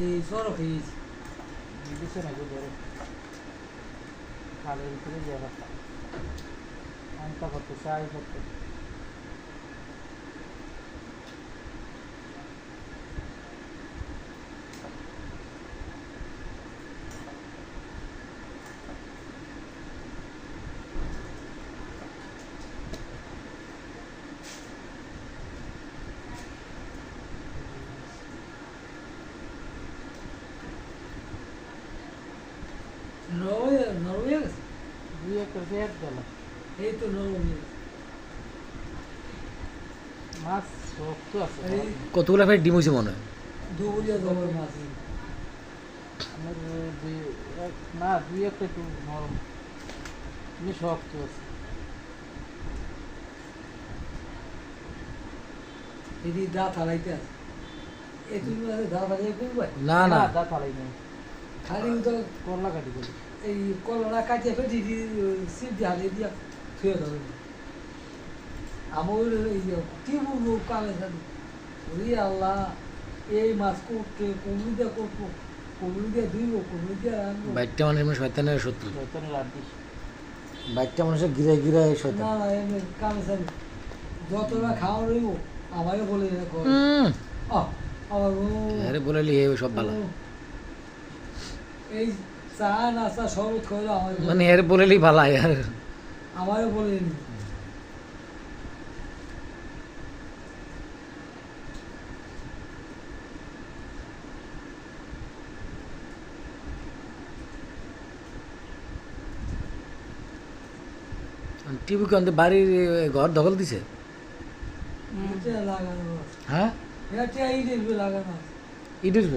এই সড়ক হয়েছে বিদেশে নাকি ধরে খালের ভিতরে জায়গাটা অঙ্কা করতে চাই করতে নরওয়ে গেছে 2 একর পেঁয়াজ গেল এই তো নরওয়ে মাছ শক্ত আছে এই কতগুলো ফের ডিম হয়েছে মনে হয় দুবুলিয়া জবর মাছ আমার না 2 একটা একটু নরম এমনি শক্ত আছে এদি দাঁত হারাইতে আছে এই তুমি দাঁত হারাই করবে না না দা ফালাই নেই খালি তো করলা কাটি করি এই কলরা কাটিয়ে ফেটি সিপ দিয়ে হারিয়ে দিয়া থুয়ে ধরে আমার এই কি বলবো কালে জানি ওরে আল্লাহ এই মাছ করতে কুমড়ি দিয়ে করবো কুমড়ি দিয়ে ধুইব কুমড়ি দিয়ে রাখবো বাইকটা মানুষের মানে শয়তানের শত্রু শয়তানের রাড্ডি বাইকটা মানুষের গিরায় গিরায় শয়তান না না এমনি কামে জানি যতটা খাওয়া রইব আমারও বলে রাখো আমার আরে বলে লি সব ভালো এই চা নাস্তা শরবত খাইলো আমার মানে এর বলে লি ভালো আর আমারও বলে নি টিভি কি আমাদের বাড়ির ঘর দখল দিছে এটা লাগানো আছে হ্যাঁ এটা ইটের লাগানো আছে ইটের